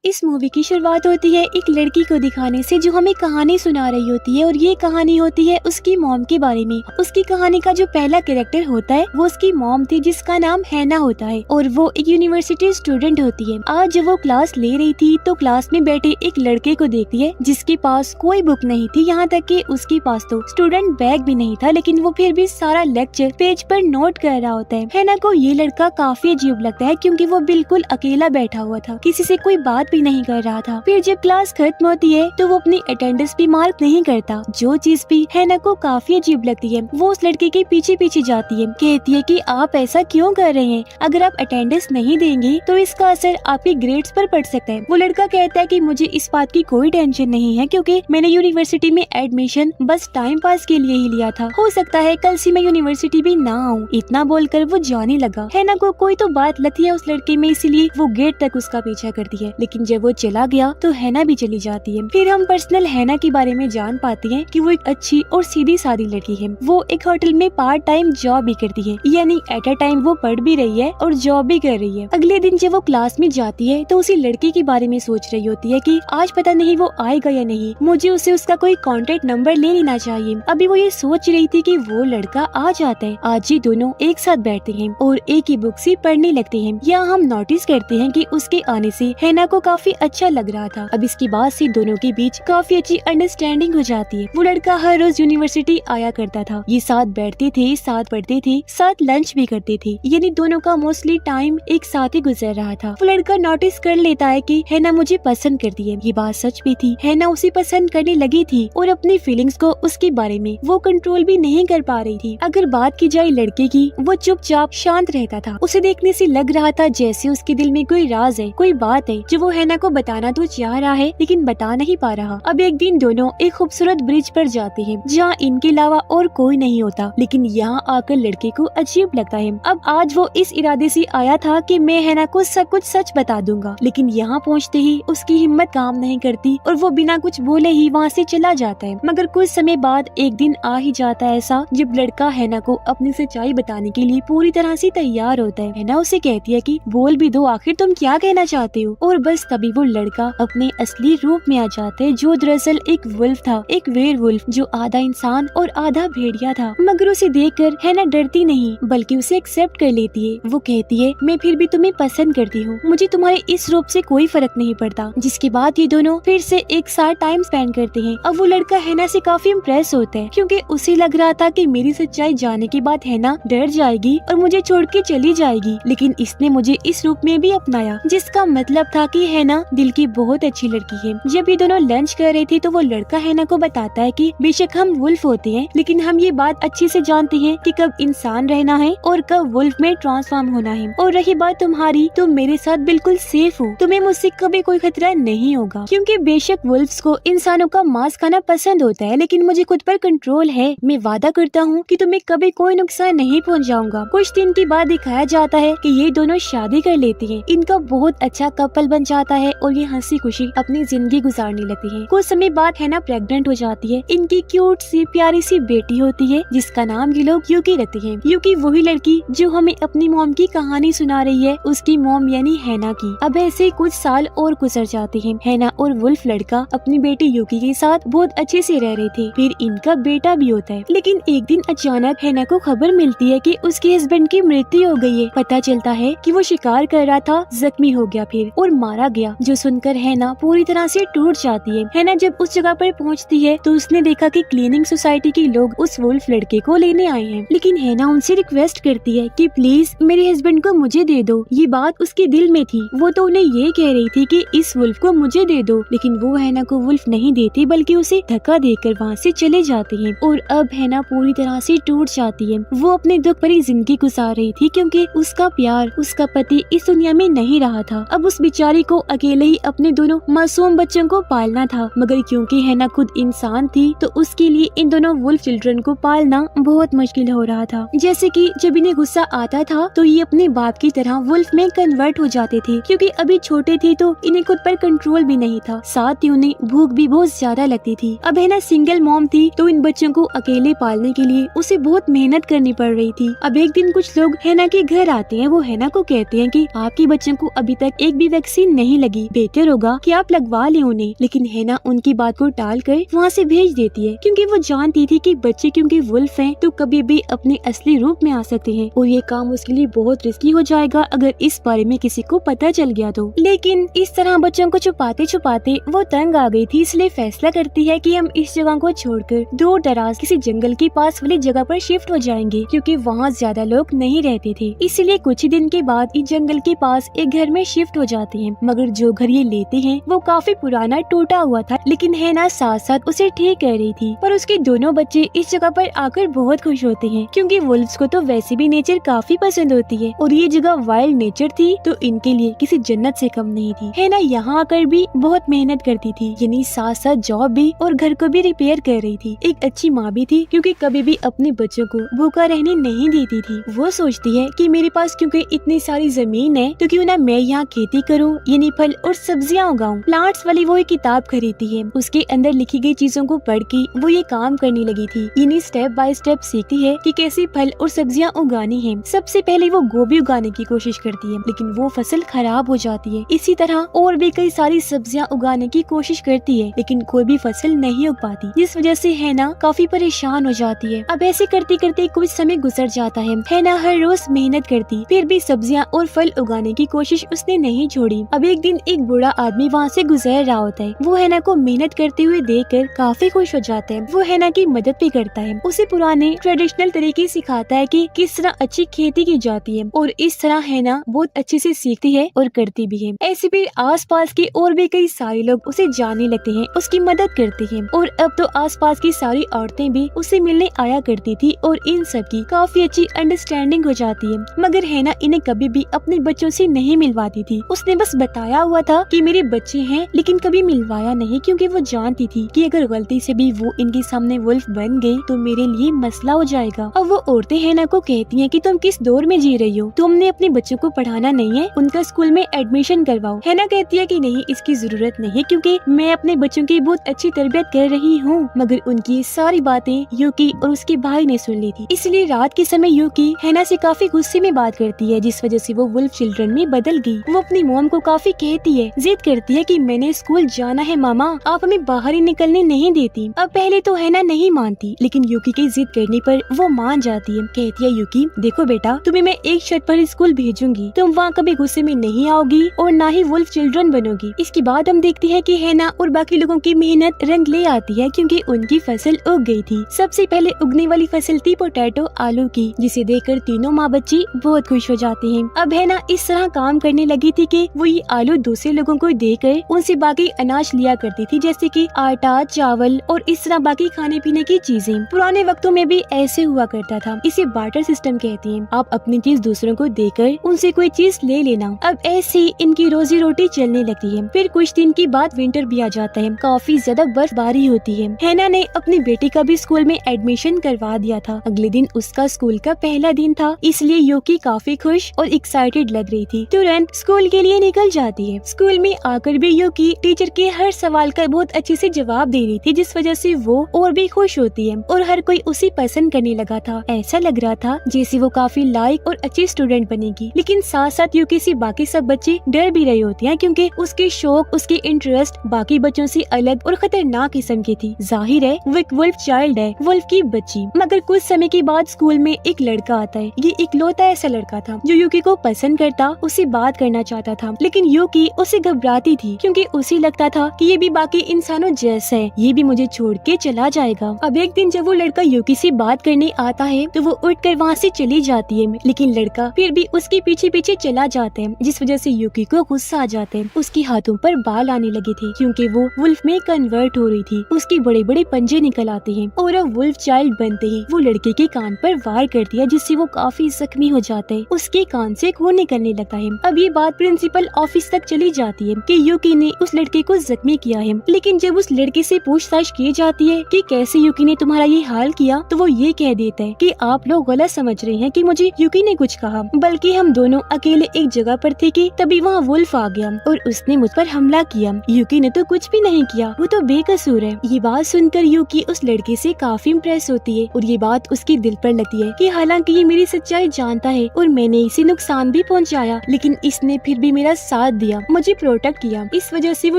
इस मूवी की शुरुआत होती है एक लड़की को दिखाने से जो हमें कहानी सुना रही होती है और ये कहानी होती है उसकी मॉम के बारे में। उसकी कहानी का जो पहला कैरेक्टर होता है वो उसकी मॉम थी जिसका नाम हैना होता है और वो एक यूनिवर्सिटी स्टूडेंट होती है। आज जब वो क्लास ले रही थी तो क्लास में बैठे एक लड़के को देखती है जिसके पास कोई बुक नहीं थी, यहाँ तक कि उसके पास तो स्टूडेंट बैग भी नहीं था, लेकिन वो फिर भी सारा लेक्चर पेज पर नोट कर रहा होता है। हैना को ये लड़का काफी अजीब लगता है क्योंकि वो बिल्कुल अकेला बैठा हुआ था, किसी से कोई बात भी नहीं कर रहा था। फिर जब क्लास खत्म होती है तो वो अपनी अटेंडेंस भी मार्क नहीं करता, जो चीज भी हैना को काफी अजीब लगती है। वो उस लड़के के पीछे पीछे जाती है, कहती है कि आप ऐसा क्यों कर रहे हैं, अगर आप अटेंडेंस नहीं देंगे तो इसका असर आपके ग्रेड्स पर पड़ सकता है। वो लड़का कहता है कि मुझे इस बात की कोई टेंशन नहीं है क्योंकि मैंने यूनिवर्सिटी में एडमिशन बस टाइम पास के लिए ही लिया था, हो सकता है कल से मैं यूनिवर्सिटी भी ना आऊँ। इतना बोलकर वो जाने लगा। हैना को कोई तो बात लगती है उस लड़के में, इसलिए वो गेट तक उसका पीछा करती है, लेकिन जब वो चला गया तो हैना भी चली जाती है। फिर हम पर्सनल हैना के बारे में जान पाते हैं कि वो एक अच्छी और सीधी सादी लड़की है। वो एक होटल में पार्ट टाइम जॉब भी करती है, यानी एट अ टाइम वो पढ़ भी रही है और जॉब भी कर रही है। अगले दिन जब वो क्लास में जाती है तो उसी लड़के के बारे में सोच रही होती है कि आज पता नहीं वो आएगा या नहीं, मुझे उसे उसका कोई कॉन्टेक्ट नंबर ले लेना चाहिए। अभी वो ये सोच रही थी कि वो लड़का आ जाता है। आज ये दोनों एक साथ बैठते हैं और एक ही बुक से पढ़ने लगते हैं। यहाँ हम नोटिस करते हैं कि उसके आने से हैना को काफी अच्छा लग रहा था। अब इसके बाद से दोनों के बीच काफी अच्छी अंडरस्टैंडिंग हो जाती है। वो लड़का हर रोज यूनिवर्सिटी आया करता था, ये साथ बैठते थे, साथ पढ़ते थे, साथ लंच भी करते थे, यानी दोनों का मोस्टली टाइम एक साथ ही गुजर रहा था। वो लड़का नोटिस कर लेता है कि हैना मुझे पसंद करती है। ये बात सच भी थी, हैना उसे पसंद करने लगी थी और अपनी फीलिंग्स को उसके बारे में वो कंट्रोल भी नहीं कर पा रही थी। अगर बात की जाए लड़के की, वो चुपचाप शांत रहता था। उसे देखने से लग रहा था जैसे उसके दिल में कोई राज है, कोई बात है जो वो हैना को बताना तो चाह रहा है लेकिन बता नहीं पा रहा। अब एक दिन दोनों एक खूबसूरत ब्रिज पर जाते हैं जहाँ इनके अलावा और कोई नहीं होता, लेकिन यहाँ आकर लड़के को अजीब लगता है। अब आज वो इस इरादे से आया था कि मैं हैना को सब कुछ सच बता दूंगा, लेकिन यहाँ पहुँचते ही उसकी हिम्मत काम नहीं करती और वो बिना कुछ बोले ही वहाँ से चला जाता है। मगर कुछ समय बाद एक दिन आ ही जाता है ऐसा जब लड़का हैना को अपनी सच्चाई बताने के लिए पूरी तरह से तैयार होता है। हैना उसे कहती है कि बोल भी दो, आखिर तुम क्या कहना चाहते हो। और बस तभी वो लड़का अपने असली रूप में आ जाता है, जो दरअसल एक वुल्फ था, एक वेयरवुल्फ जो आधा इंसान और आधा भेड़िया था। मगर उसे देखकर हैना डरती नहीं बल्कि उसे एक्सेप्ट कर लेती है। वो कहती है मैं फिर भी तुम्हें पसंद करती हूँ, मुझे तुम्हारे इस रूप से कोई फर्क नहीं पड़ता। जिसके बाद ये दोनों फिर से एक साथ टाइम स्पेंड करते हैं। अब वो लड़का हैना से काफी इम्प्रेस होता है क्योंकि उसे लग रहा था कि मेरी सच्चाई जाने के बाद हैना डर जाएगी और मुझे छोड़ के चली जाएगी, लेकिन इसने मुझे इस रूप में भी अपनाया, जिसका मतलब था कि हैना दिल की बहुत अच्छी लड़की है। जब ये दोनों लंच कर रहे थे तो वो लड़का हैना को बताता है कि बेशक हम वुल्फ होते हैं लेकिन हम ये बात अच्छे से जानते हैं कि कब इंसान रहना है और कब वुल्फ में ट्रांसफॉर्म होना है। और रही बात तुम्हारी, तुम मेरे साथ बिल्कुल सेफ हो, तुम्हें मुझसे कभी कोई खतरा नहीं होगा, क्योंकि बेशक वुल्फ्स को इंसानों का मांस खाना पसंद होता है लेकिन मुझे खुद पर कंट्रोल है। मैं वादा करता हूँ कि तुम्हें कभी कोई नुकसान नहीं पहुँचाऊंगा। कुछ दिन के बाद दिखाया जाता है कि ये दोनों शादी कर लेती हैं। इनका बहुत अच्छा कपल बन जाता है और ये हंसी खुशी अपनी जिंदगी गुजारने लगती है। कुछ समय बाद हैना प्रेग्नेंट हो जाती है। इनकी क्यूट सी प्यारी सी बेटी होती है जिसका नाम ये लोग यूकी रखते हैं। यूकी वही लड़की जो हमें अपनी मॉम की कहानी सुना रही है, उसकी मॉम यानी हैना की। अब ऐसे कुछ साल और गुजर जाते हैं। हैना और वुल्फ लड़का अपनी बेटी यूकी के साथ बहुत अच्छे से रह रहे थे। फिर इनका बेटा भी होता है, लेकिन एक दिन अचानक हैना को खबर मिलती है कि उसके हस्बैंड की मृत्यु हो गई है। पता चलता है कि वो शिकार कर रहा था, जख्मी हो गया फिर और मारा गया, जो सुनकर हैना पूरी तरह से टूट जाती है। हैना जब उस जगह पर पहुंचती है तो उसने देखा कि क्लीनिंग सोसाइटी के लोग उस वुल्फ लड़के को लेने आए हैं, लेकिन हैना उनसे रिक्वेस्ट करती है कि प्लीज मेरे हस्बैंड को मुझे दे दो। ये बात उसके दिल में थी, वो तो उन्हें ये कह रही थी कि इस वुल्फ को मुझे दे दो, लेकिन वो हैना को वुल्फ नहीं देती बल्कि उसे धक्का देकर वहाँ से चले जाते हैं। और अब हैना पूरी तरह से टूट जाती है। वो अपने दुख भरी जिंदगी गुजार रही थी क्योंकि उसका प्यार, उसका पति इस दुनिया में नहीं रहा था। अब उस बेचारी को अकेले ही अपने दोनों मासूम बच्चों को पालना था, मगर क्योंकि हैना खुद इंसान थी तो उसके लिए इन दोनों वुल्फ चिल्ड्रन को पालना बहुत मुश्किल हो रहा था। जैसे कि जब इन्हें गुस्सा आता था तो ये अपने बाप की तरह वुल्फ में कन्वर्ट हो जाते थे, क्योंकि अभी छोटे थे तो इन्हें खुद पर कंट्रोल भी नहीं था, साथ ही उन्हें भूख भी बहुत ज्यादा लगती थी। अब हैना सिंगल मॉम थी तो इन बच्चों को अकेले पालने के लिए उसे बहुत मेहनत करनी पड़ रही थी। अब एक दिन कुछ लोग हैना के घर आते हैं। वो हैना को कहते हैं कि आपके बच्चों को अभी तक एक भी वैक्सीन नहीं नहीं लगी, बेहतर होगा कि आप लगवा ले उन्हें। लेकिन हैना उनकी बात को टालकर वहाँ से भेज देती है, क्योंकि वो जानती थी कि बच्चे क्योंकि वुल्फ हैं तो कभी भी अपने असली रूप में आ सकते हैं और ये काम उसके लिए बहुत रिस्की हो जाएगा अगर इस बारे में किसी को पता चल गया तो। लेकिन इस तरह बच्चों को छुपाते छुपाते वो तंग आ गई थी, इसलिए फैसला करती है कि हम इस जगह को छोड़कर दूर दराज किसी जंगल के पास वाली जगह पर शिफ्ट हो जाएंगे, क्योंकि वहाँ ज्यादा लोग नहीं रहते थे। इसलिए कुछ ही दिन के बाद इस जंगल के पास एक घर में शिफ्ट हो जाते हैं। मगर जो घर ये लेते हैं वो काफी पुराना टूटा हुआ था, लेकिन हैना साथ साथ उसे ठीक कर रही थी। पर उसके दोनों बच्चे इस जगह पर आकर बहुत खुश होते हैं, क्योंकि वुल्फ्स को तो वैसे भी नेचर काफी पसंद होती है और ये जगह वाइल्ड नेचर थी तो इनके लिए किसी जन्नत से कम नहीं थी। हैना यहाँ आकर भी बहुत मेहनत करती थी, यानी साथ साथ जॉब भी और घर को भी रिपेयर कर रही थी। एक अच्छी माँ भी थी, क्योंकि कभी भी अपने बच्चों को भूखा रहने नहीं देती थी। वो सोचती है कि मेरे पास क्योंकि इतनी सारी जमीन है तो क्यों ना मैं यहाँ खेती करूँ, यानी फल और सब्जियाँ उगाऊं। प्लांट्स वाली वो एक किताब खरीदती है, उसके अंदर लिखी गई चीजों को पढ़ के वो ये काम करने लगी थी, यानी स्टेप बाय स्टेप सीखती है कि कैसे फल और सब्जियां उगानी है। सबसे पहले वो गोभी उगाने की कोशिश करती है, लेकिन वो फसल खराब हो जाती है। इसी तरह और भी कई सारी सब्जियां उगाने की कोशिश करती है, लेकिन कोई भी फसल नहीं उग पाती, जिस वजह से हैना काफी परेशान हो जाती है। अब ऐसे करते करते कुछ समय गुजर जाता है। हैना हर रोज मेहनत करती, फिर भी सब्जियां और फल उगाने की कोशिश उसने नहीं छोड़ी। अब एक दिन एक बूढ़ा आदमी वहाँ से गुजर रहा होता है। वो हैना को मेहनत करते हुए देखकर काफी खुश हो जाता है। वो हैना की मदद भी करता है, उसे पुराने ट्रेडिशनल तरीके सिखाता है कि किस तरह अच्छी खेती की जाती है, और इस तरह हैना बहुत अच्छे से सीखती है और करती भी है। ऐसे भी आसपास के और भी कई सारे लोग उसे जानने लगते हैं, उसकी मदद करते हैं, और अब तो आसपास की सारी औरतें भी उसे मिलने आया करती थी और इन सब की काफी अच्छी अंडरस्टैंडिंग हो जाती है। मगर हैना इन्हें कभी भी अपने बच्चों से नहीं मिलवाती थी। उसने बस बताया हुआ था कि मेरे बच्चे हैं, लेकिन कभी मिलवाया नहीं, क्योंकि वो जानती थी कि अगर गलती से भी वो इनके सामने वुल्फ बन गई तो मेरे लिए मसला हो जाएगा। अब वो औरतें हैना को कहती हैं कि तुम किस दौर में जी रही हो, तुमने अपने बच्चों को पढ़ाना नहीं है, उनका स्कूल में एडमिशन करवाओ। हैना कहती है कि नहीं, इसकी जरूरत नहीं है, क्योंकि मैं अपने बच्चों की बहुत अच्छी तरबियत कर रही हूँ। मगर उनकी सारी बातें यूकी और उसके भाई ने सुन ली थी, इसलिए रात के समय यूकी हैना से काफी गुस्से में बात करती है, जिस वजह से वो वुल्फ चिल्ड्रन में बदल गई। वो अपनी मॉम को काफी कहती है, जिद करती है कि मैंने स्कूल जाना है मामा, आप हमें बाहर ही निकलने नहीं देती। अब पहले तो हैना नहीं मानती, लेकिन यूकी की जिद करने पर वो मान जाती है। कहती है, यूकी देखो बेटा, तुम्हें मैं एक शर्त पर स्कूल भेजूंगी, तुम वहाँ कभी गुस्से में नहीं आओगी और ना ही वुल्फ चिल्ड्रन बनोगी। इसके बाद हम देखते हैं कि हैना और बाकी लोगों की मेहनत रंग ले आती है, क्योंकि उनकी फसल उग गई थी। सबसे पहले उगने वाली फसल थी पोटैटो, आलू की, जिसे देखकर तीनों माँ बच्ची बहुत खुश हो जाते हैं। अब हैना इस तरह काम करने लगी थी कि वो ये आलू दूसरे लोगों को देकर उनसे बाकी अनाज लिया करती थी, जैसे कि आटा, चावल और इस तरह बाकी खाने पीने की चीजें। पुराने वक्तों में भी ऐसे हुआ करता था। इसे बार्टर सिस्टम कहते हैं। आप अपनी चीज दूसरों को देकर उनसे कोई चीज ले लेना। अब ऐसे ही इनकी रोजी रोटी चलने लगती है। फिर कुछ दिन के बाद विंटर भी आ जाता है, काफी ज्यादा बर्फबारी होती है। हैना ने अपनी बेटी का भी स्कूल में एडमिशन करवा दिया था। अगले दिन उसका स्कूल का पहला दिन था, इसलिए यूकी काफी खुश और एक्साइटेड लग रही थी। तुरंत स्कूल के लिए निकल जाती है। स्कूल में आकर भी यूकी टीचर के हर सवाल का बहुत अच्छे से जवाब दे रही थी, जिस वजह से वो और भी खुश होती है और हर कोई उसे पसंद करने लगा था। ऐसा लग रहा था जैसे वो काफी लायक और अच्छी स्टूडेंट बनेगी। लेकिन साथ साथ यूकी से बाकी सब बच्चे डर भी रहे होते हैं, क्योंकि उसके शौक, उसके इंटरेस्ट बाकी बच्चों से अलग और खतरनाक किस्म की थी। जाहिर है वो एक वुल्फ चाइल्ड है, वुल्फ की बच्ची। मगर कुछ समय के बाद स्कूल में एक लड़का आता है। ये इकलौता ऐसा लड़का था जो यूकी को पसंद करता, उससे बात करना चाहता था। लेकिन यूकी उससे घबराती थी, क्योंकि उसे लगता था कि ये भी बाकी इंसानों जैसा है, ये भी मुझे छोड़ के चला जाएगा। अब एक दिन जब वो लड़का यूकी से बात करने आता है तो वो उठकर वहाँ से चली जाती है, लेकिन लड़का फिर भी उसके पीछे पीछे चला जाता है, जिस वजह से यूकी को गुस्सा आ जाता है। उसके हाथों पर बाल आने लगे थे, क्योंकि वो वुल्फ में कन्वर्ट हो रही थी। उसके बड़े बड़े पंजे निकल आते हैं और अब वुल्फ चाइल्ड बनते ही वो लड़के के कान पर वार करती है, जिससे वो काफी जख्मी हो जाता है। उसके कान से खून निकलने लगता है। अब ये बात प्रिंसिपल ऑफिस तक चली जाती है कि यूकी ने उस लड़के को जख्मी किया है। लेकिन जब उस लड़के से पूछताछ की जाती है कि कैसे यूकी ने तुम्हारा ये हाल किया, तो वो ये कह देता है कि आप लोग गलत समझ रहे हैं कि मुझे यूकी ने कुछ कहा, बल्कि हम दोनों अकेले एक जगह पर थे कि तभी वहाँ वुल्फ आ गया और उसने मुझ पर हमला किया। यूकी ने तो कुछ भी नहीं किया, वो तो बेकसूर है। ये बात सुनकर यूकी उस लड़के से काफी इम्प्रेस होती है और ये बात उसके दिल पर लगती है कि हालांकि ये मेरी सच्चाई जानता है और मैंने इसे नुकसान भी पहुँचाया, लेकिन इसने फिर भी मेरा साथ दिया, मुझे प्रोटेक्ट किया। इस वजह से वो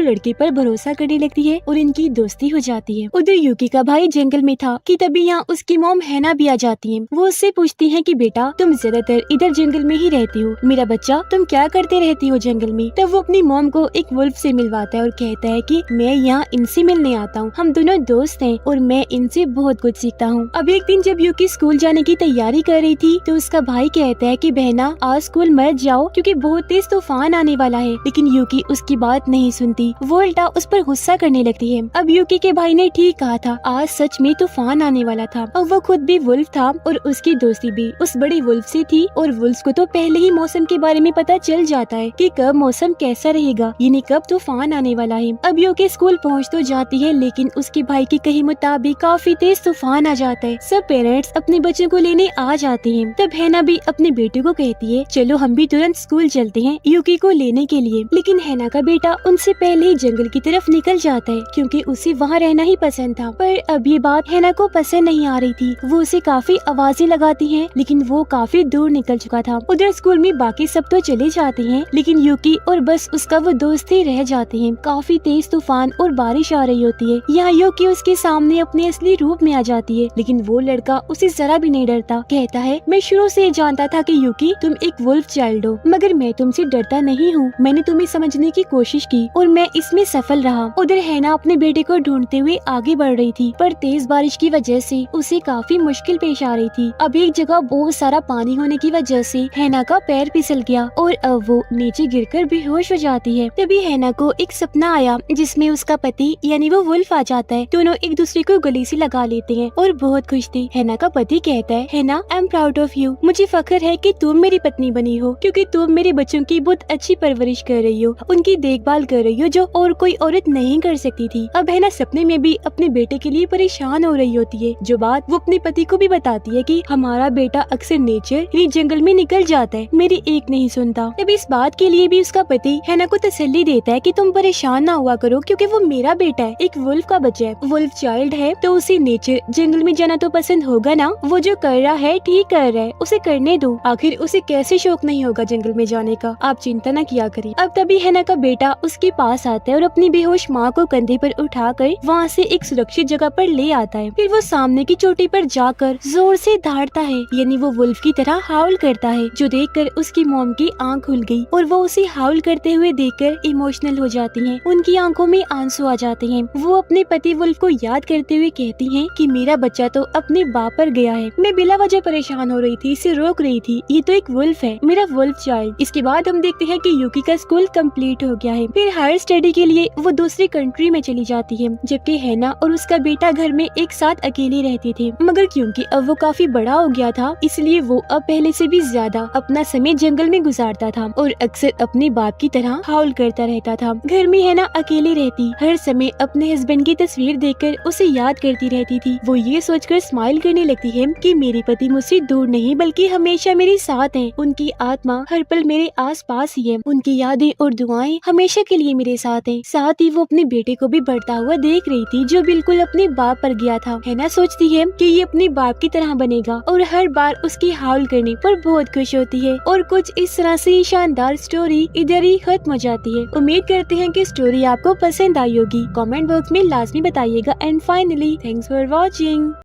लड़के पर भरोसा करने लगती है और इनकी दोस्ती हो जाती है। उधर यूकी का भाई जंगल में था कि तभी यहाँ उसकी मॉम हैना भी आ जाती है। वो उससे पूछती है कि बेटा तुम ज्यादातर इधर जंगल में ही रहती हो, मेरा बच्चा तुम क्या करते रहती हो जंगल में। तब वो अपनी मॉम को एक वुल्फ से मिलवाता है और कहता है कि मैं यहाँ इनसे मिलने आता हूँ, हम दोनों दोस्त हैं और मैं इनसे बहुत कुछ सीखता हूँ। अब एक दिन जब यूकी स्कूल जाने की तैयारी कर रही थी तो उसका भाई कहता है कि बहना आज स्कूल मत जाओ क्योंकि बहुत तेज तूफान आने वाला है, लेकिन यूकी उसकी बात नहीं सुनती, वो उल्टा उस पर गुस्सा करने लगती है। अब यूकी के भाई ने ठीक कहा था, आज सच में तूफान आने वाला था और वो खुद भी वुल्फ था और उसकी दोस्ती भी उस बड़ी वुल्फ से थी। और वुल्फ को तो पहले ही मौसम के बारे में पता चल जाता है कि कब मौसम कैसा रहेगा, यानी कब तूफान आने वाला है। अब यूकी स्कूल पहुँच तो जाती है लेकिन उसके भाई के कहे मुताबिक काफी तेज तूफान आ जाता है। सब पेरेंट्स अपने बच्चों को लेने आ जाते हैं। तब हैना भी अपने बेटे को कहती है चलो हम भी तुरंत स्कूल चलते हैं यूकी को लेने के लिए, लेकिन हैना का बेटा उनसे पहले ही जंगल की तरफ निकल जाता है क्योंकि उसे वहाँ रहना ही पसंद था। पर अब ये बात हैना को पसंद नहीं आ रही थी, वो उसे काफी आवाजें लगाती है लेकिन वो काफी दूर निकल चुका था। उधर स्कूल में बाकी सब तो चले जाते हैं लेकिन यूकी और बस उसका वो दोस्त ही रह जाते हैं। काफी तेज तूफान और बारिश आ रही होती है। यहाँ यूकी उसके सामने अपने असली रूप में आ जाती है लेकिन वो लड़का उसे जरा भी नहीं डरता। कहता है मैं शुरू से जानता था कि यूकी तुम एक वुल्फ चाइल्ड हो, मगर मैं तुमसे डरता नहीं हूँ। मैंने तुम्हें समझने की कोशिश की और मैं इसमें सफल रहा। उधर हैना अपने बेटे को ढूंढते हुए आगे बढ़ रही थी पर तेज बारिश की वजह से उसे काफी मुश्किल पेश आ रही थी। अब एक जगह बहुत सारा पानी होने की वजह से हैना का पैर फिसल गया और अब वो नीचे गिरकर बेहोश हो जाती है। तभी हैना को एक सपना आया जिसमें उसका पति यानी वो वुल्फ आ जाता है। दोनों एक दूसरे को गले से लगा लेते हैं और बहुत खुश थी। हैना का पति कहता है हैना I am proud of you, मुझे फख्र है कि तुम मेरी पत्नी बनी हो क्योंकि तुम मेरे बच्चों की बहुत अच्छी परवरिश कर रही हो, उनकी देखभाल कर रही हो जो और कोई औरत नहीं कर सकती थी। अब हैना सपने में भी अपने बेटे के लिए परेशान हो रही होती है, जो बात वो अपने पति को भी बताती है कि हमारा बेटा अक्सर नेचर यानी जंगल में निकल जाता है, मेरी एक नहीं सुनता। अब इस बात के लिए भी उसका पति हैना को तसल्ली देता है कि तुम परेशान ना हुआ करो क्योंकि वो मेरा बेटा है, एक वुल्फ का बच्चा है, वुल्फ चाइल्ड है तो उसे नेचर जंगल में जाना तो पसंद होगा ना। वो जो कर रहा है ठीक कर रहा है, उसे करने दो, आखिर उसे कैसे शौक नहीं होगा जंगल में जाने का, आप चिंता न किया करिए। अब तभी हैना का बेटा उसके पास आता है और अपनी बेहोश माँ को कंधे पर उठाकर वहाँ से एक सुरक्षित जगह पर ले आता है। फिर वो सामने की चोटी पर जाकर जोर से दहाड़ता है, यानी वो वुल्फ की तरह हाउल करता है, जो देखकर उसकी मॉम की आंख खुल गई और वो उसे हाउल करते हुए देखकर इमोशनल हो जाती हैं। उनकी आंखों में आंसू आ जाते हैं। वो अपने पति वुल्फ को याद करते हुए कहती हैं कि मेरा बच्चा तो अपने बाप पर गया है, मैं बिला वजह परेशान हो रही थी, इसे रोक रही थी, ये तो एक वुल्फ है, मेरा वुल्फ चाइल्ड। इसके बाद हम देखते हैं कि यूकी का स्कूल कंप्लीट हो गया है। फिर हायर स्टडी के लिए वो दूसरी कंट्री में चली जाती है, जबकि हैना और उसका बेटा घर में एक साथ अकेले रहते थे। मगर क्योंकि अब वो काफी बड़ा हो गया था इसलिए वो अब पहले से भी ज्यादा अपना समय जंगल में गुजारता था और अक्सर अपने बाप की तरह हाउल करता रहता था। घर में हैना अकेली रहती, हर समय अपने हस्बैंड की तस्वीर देखकर उसे याद करती रहती थी। वो ये सोचकर स्माइल करने लगती है कि मेरे पति मुझसे दूर नहीं बल्कि हमेशा मेरे साथ हैं, उनकी आत्मा हर पल मेरे आस पास ही है, उनकी यादें और दुआएं हमेशा के लिए मेरे साथ हैं। साथ ही वो अपने बेटे को भी बढ़ता हुआ देख रही थी जो बिल्कुल अपने बाप पर गया था। हैना सोचती है कि ये अपने बाप की तरह बनेगा और हर बार उसकी हाउल करने पर बहुत खुश होती है। और कुछ इस तरह से शानदार स्टोरी इधर ही खत्म हो जाती है। उम्मीद करते हैं कि स्टोरी आपको पसंद आई होगी। कमेंट बॉक्स में लाजमी बताइएगा। And finally thanks for watching.